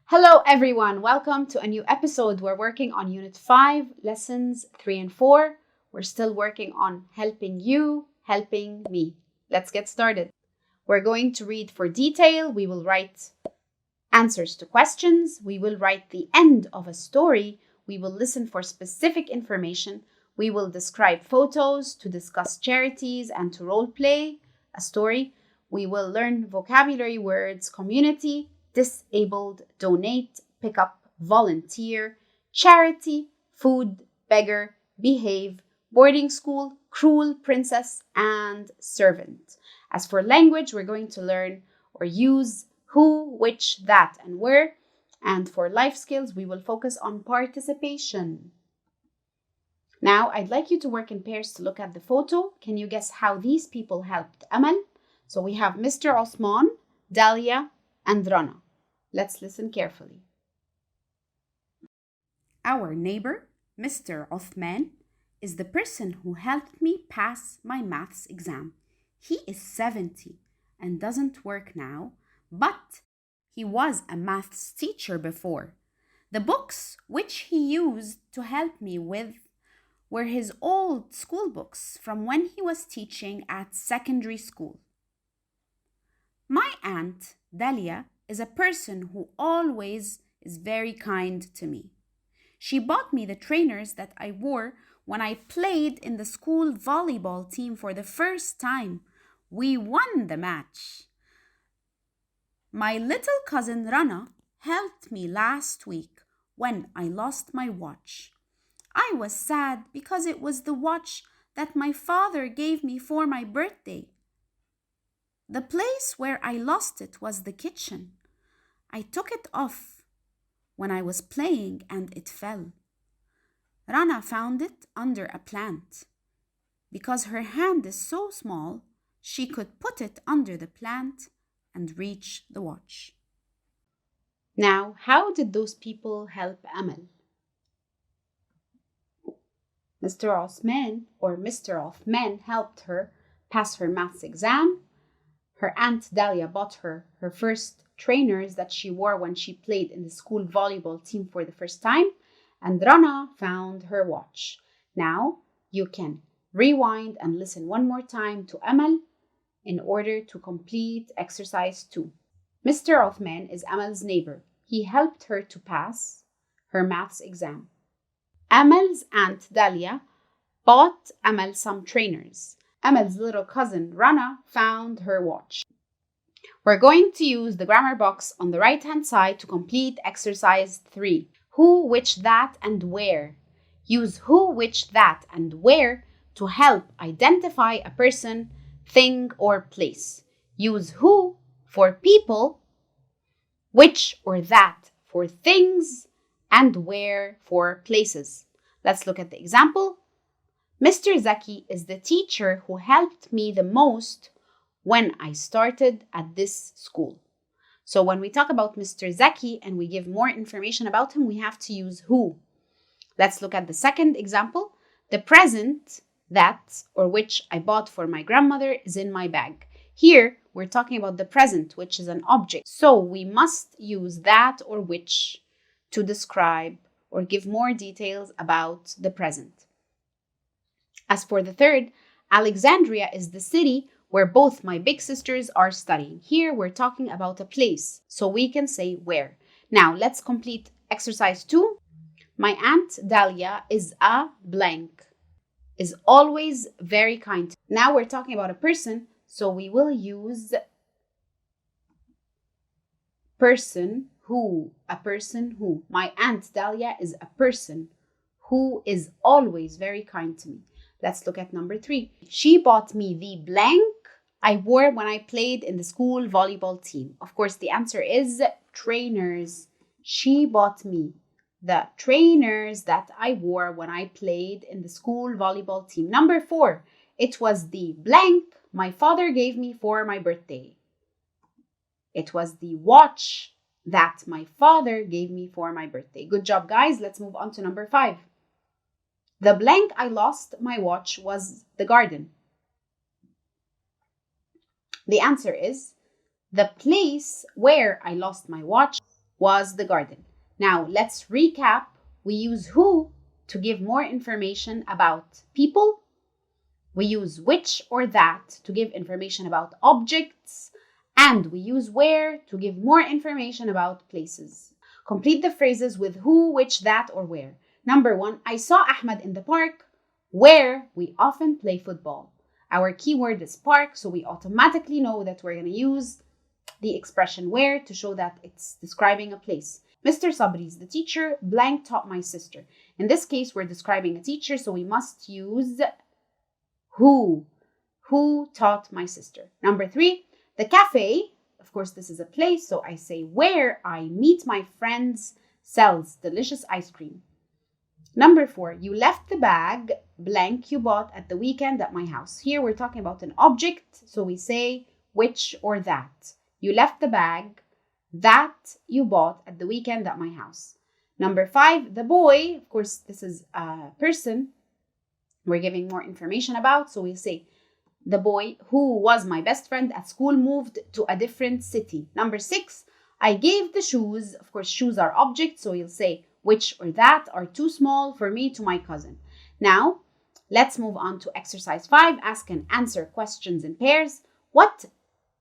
Hello everyone, welcome to a new episode. We're working on Unit 5, Lessons 3 and 4. We're still working on helping you, helping me. Let's get started. We're going to read for detail. We will write answers to questions. We will write the end of a story. We will listen for specific information. We will describe photos, to discuss charities, and to role play a story. We will learn vocabulary words, community, disabled, donate, pick up, volunteer, charity, food, beggar, behave, boarding school, cruel, princess, and servant. As for language, we're going to learn or use who, which, that, and where. And for life skills, we will focus on participation. Now, I'd like you to work in pairs to look at the photo. Can you guess how these people helped Amal? So we have Mr. Osman, Dalia, and Rana. Let's listen carefully. Our neighbor, Mr. Othman, is the person who helped me pass my maths exam. He is 70 and doesn't work now, but he was a maths teacher before. The books which he used to help me with were his old school books from when he was teaching at secondary school. My aunt, Dalia, is a person who always is very kind to me. She bought me the trainers that I wore when I played in the school volleyball team for the first time. We won the match. My little cousin Rana helped me last week when I lost my watch. I was sad because it was the watch that my father gave me for my birthday. The place where I lost it was the kitchen. I took it off when I was playing and it fell. Rana found it under a plant. Because her hand is so small, she could put it under the plant and reach the watch. Now, how did those people help Amal? Mr. Othman helped her pass her maths exam. Her aunt Dalia bought her first trainers that she wore when she played in the school volleyball team for the first time. And Rana found her watch. Now you can rewind and listen one more time to Amal in order to complete exercise 2. Mr. Othman is Amal's neighbor. He helped her to pass her maths exam. Amal's aunt Dalia bought Amal some trainers. Amal's little cousin Rana found her watch. We're going to use the grammar box on the right-hand side to complete exercise 3. Who, which, that, and where. Use who, which, that, and where to help identify a person, thing, or place. Use who for people, which or that for things, and where for places. Let's look at the example. Mr. Zaki is the teacher who helped me the most when I started at this school. So when we talk about Mr. Zaki and we give more information about him, we have to use who. Let's look at the second example. The present that or which I bought for my grandmother is in my bag. Here, we're talking about the present, which is an object. So we must use that or which to describe or give more details about the present. As for the third, Alexandria is the city where both my big sisters are studying. Here we're talking about a place, so we can say where. Now let's complete exercise 2. My aunt Dalia is a blank, is always very kind. Now we're talking about a person, so we will use person who, a person who. My aunt Dalia is a person who is always very kind to me. Let's look at number 3. She bought me the blank I wore when I played in the school volleyball team. Of course, the answer is trainers. She bought me the trainers that I wore when I played in the school volleyball team. Number 4. It was the blank my father gave me for my birthday. It was the watch that my father gave me for my birthday. Good job, guys. Let's move on to number 5. The blank I lost my watch was the garden. The answer is the place where I lost my watch was the garden. Now let's recap. We use who to give more information about people. We use which or that to give information about objects. And we use where to give more information about places. Complete the phrases with who, which, that, or where. Number 1, I saw Ahmed in the park, where we often play football. Our keyword is park, so we automatically know that we're going to use the expression where to show that it's describing a place. Mr. Sabri is the teacher, blank taught my sister. In this case, we're describing a teacher, so we must use who. Who taught my sister? Number 3, the cafe, of course, this is a place, so I say where I meet my friends sells delicious ice cream. Number 4, you left the bag blank you bought at the weekend at my house. Here we're talking about an object, so we say which or that. You left the bag that you bought at the weekend at my house. Number 5, the boy, of course, this is a person we're giving more information about, so we say the boy who was my best friend at school moved to a different city. Number 6, I gave the shoes. Of course, shoes are objects, so you'll say which or that are too small for me to my cousin. Now, let's move on to exercise 5. Ask and answer questions in pairs. What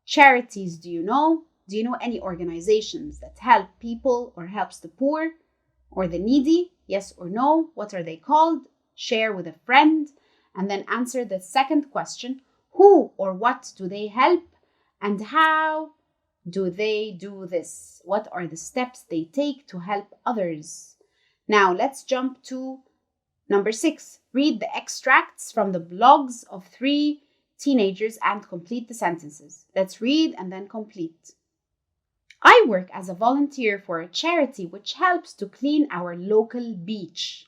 charities do you know? Do you know any organizations that help people or helps the poor or the needy? Yes or no? What are they called? Share with a friend. And then answer the second question. Who or what do they help? And how do they do this? What are the steps they take to help others? Now let's jump to number 6. Read the extracts from the blogs of 3 teenagers and complete the sentences. Let's read and then complete. I work as a volunteer for a charity which helps to clean our local beach.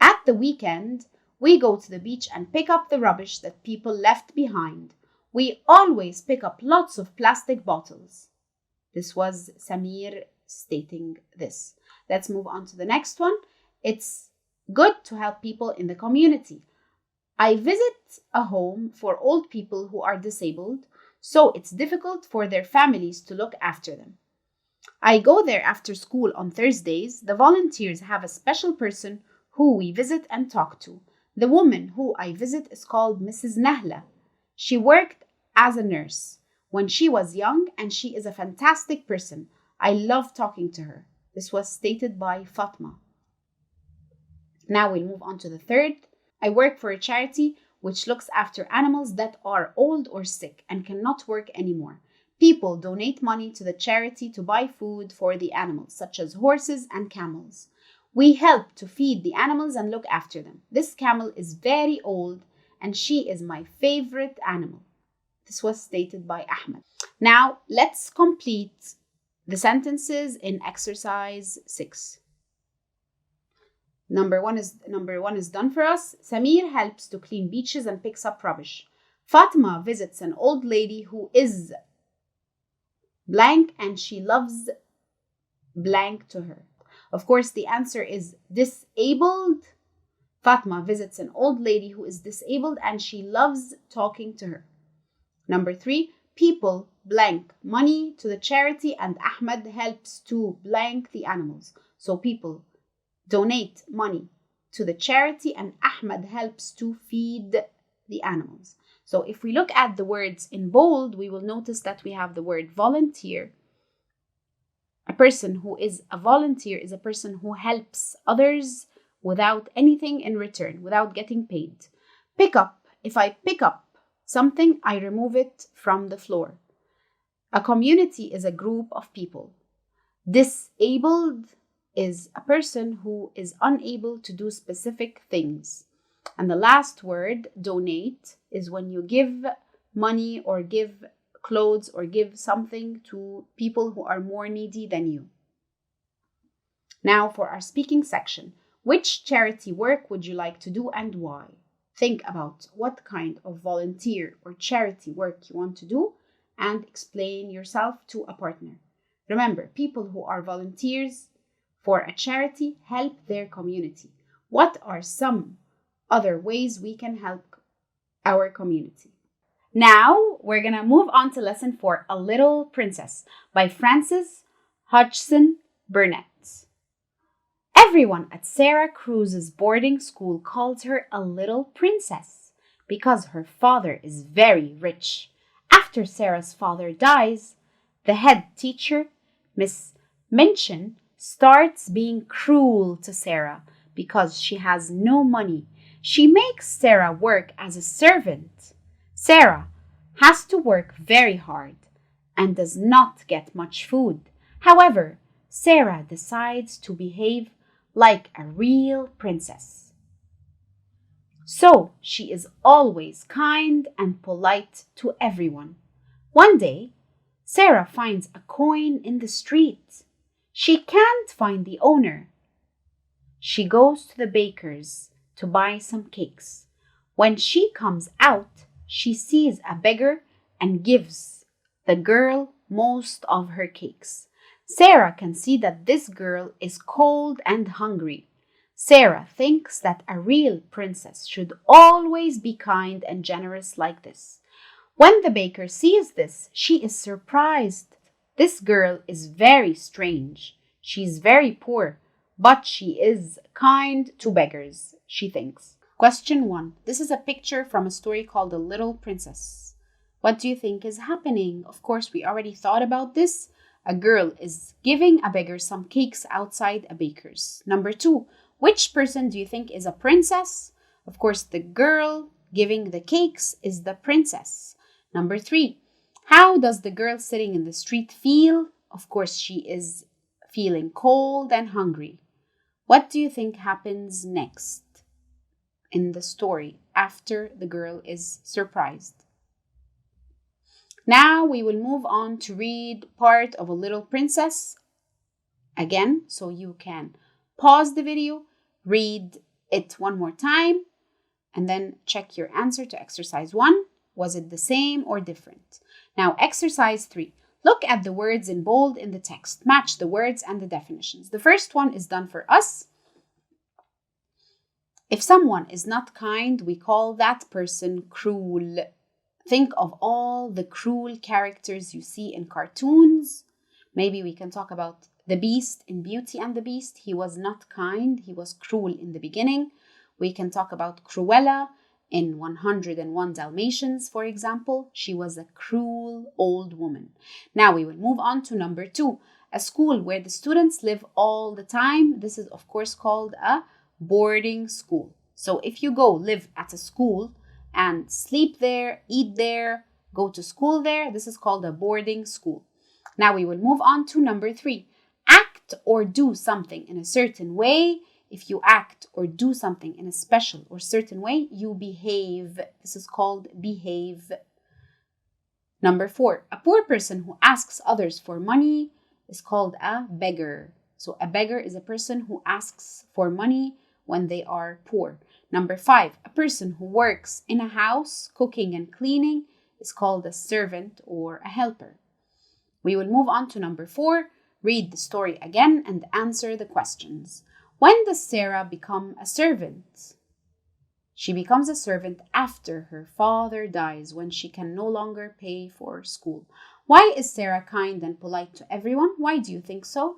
At the weekend, we go to the beach and pick up the rubbish that people left behind. We always pick up lots of plastic bottles. This was Samir stating this. Let's move on to the next one. It's good to help people in the community. I visit a home for old people who are disabled, so it's difficult for their families to look after them. I go there after school on Thursdays. The volunteers have a special person who we visit and talk to. The woman who I visit is called Mrs. Nahla. She worked as a nurse when she was young and she is a fantastic person. I love talking to her. This was stated by Fatma. Now we'll move on to the third. I work for a charity which looks after animals that are old or sick and cannot work anymore. People donate money to the charity to buy food for the animals, such as horses and camels. We help to feed the animals and look after them. This camel is very old and she is my favorite animal. This was stated by Ahmed. Now let's complete the sentences in exercise 6. Number one is done for us. Samir helps to clean beaches and picks up rubbish. Fatima visits an old lady who is blank and she loves blank to her. Of course, the answer is disabled. Fatma visits an old lady who is disabled and she loves talking to her. Number 3, people blank money to the charity and Ahmed helps to blank the animals. So people donate money to the charity and Ahmed helps to feed the animals. So if we look at the words in bold, we will notice that we have the word volunteer. A person who is a volunteer is a person who helps others without anything in return, without getting paid. Pick up. If I pick up something, I remove it from the floor. A community is a group of people. Disabled is a person who is unable to do specific things. And the last word, donate, is when you give money or give clothes or give something to people who are more needy than you. Now for our speaking section. Which charity work would you like to do and why? Think about what kind of volunteer or charity work you want to do and explain yourself to a partner. Remember, people who are volunteers for a charity help their community. What are some other ways we can help our community? Now we're going to move on to lesson 4, A Little Princess by Frances Hodgson Burnett. Everyone at Sarah Cruz's boarding school calls her a little princess because her father is very rich. After Sarah's father dies, the head teacher, Miss Minchin, starts being cruel to Sarah because she has no money. She makes Sarah work as a servant. Sarah has to work very hard and does not get much food. However, Sarah decides to behave like a real princess. So she is always kind and polite to everyone. One day, Sarah finds a coin in the street. She can't find the owner. She goes to the baker's to buy some cakes. When she comes out, she sees a beggar and gives the girl most of her cakes. Sarah can see that this girl is cold and hungry. Sarah thinks that a real princess should always be kind and generous like this. When the baker sees this, she is surprised. This girl is very strange. She's very poor, but she is kind to beggars, she thinks. Question 1. This is a picture from a story called The Little Princess. What do you think is happening? Of course, we already thought about this. A girl is giving a beggar some cakes outside a baker's. Number 2. Which person do you think is a princess? Of course, the girl giving the cakes is the princess. Number 3. How does the girl sitting in the street feel? Of course, she is feeling cold and hungry. What do you think happens next in the story after the girl is surprised? Now we will move on to read part of A Little Princess again, so you can pause the video, read it one more time, and then check your answer to exercise 1. Was it the same or different? Now, exercise 3. Look at the words in bold in the text. Match the words and the definitions. The first one is done for us. If someone is not kind, we call that person cruel. Think of all the cruel characters you see in cartoons. Maybe we can talk about the Beast in Beauty and the Beast. He was not kind. He was cruel in the beginning. We can talk about Cruella in 101 Dalmatians, for example. She was a cruel old woman. Now we will move on to number 2. A school where the students live all the time. This is, of course, called a boarding school. So if you go live at a school and sleep there, eat there, go to school there, this is called a boarding school. Now we will move on to number 3. Act or do something in a certain way. If you act or do something in a special or certain way, you behave. This is called behave. Number 4. A poor person who asks others for money is called a beggar. So a beggar is a person who asks for money when they are poor. Number 5. A person who works in a house, cooking and cleaning, is called a servant or a helper. We will move on to number 4. Read the story again and answer the questions. When does Sarah become a servant? She becomes a servant after her father dies, when she can no longer pay for school. Why is Sarah kind and polite to everyone? Why do you think so?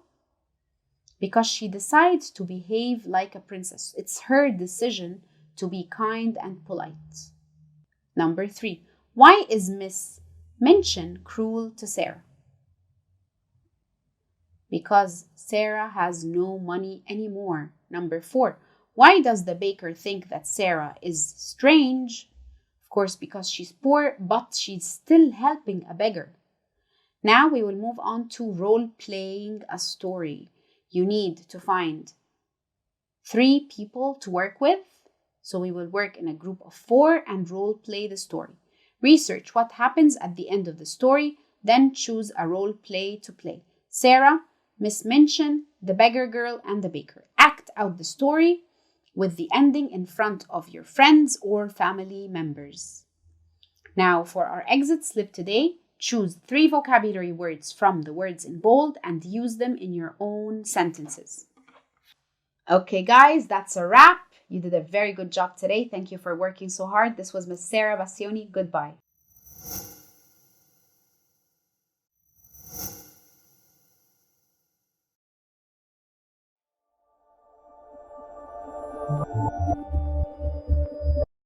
Because she decides to behave like a princess. It's her decision to be kind and polite. Number 3. Why is Miss Minchin cruel to Sarah? Because Sarah has no money anymore. Number 4. Why does the baker think that Sarah is strange? Of course, because she's poor, but she's still helping a beggar. Now we will move on to role-playing a story. You need to find 3 people to work with. So we will work in a group of 4 and role-play the story. Research what happens at the end of the story, then choose a role-play to play. Sarah, Miss Minchin, the beggar girl, and the baker. Act out the story with the ending in front of your friends or family members. Now for our exit slip today, choose 3 vocabulary words from the words in bold and use them in your own sentences. Okay guys, that's a wrap. You did a very good job today. Thank you for working so hard. This was Miss Sarah Bassioni. Goodbye.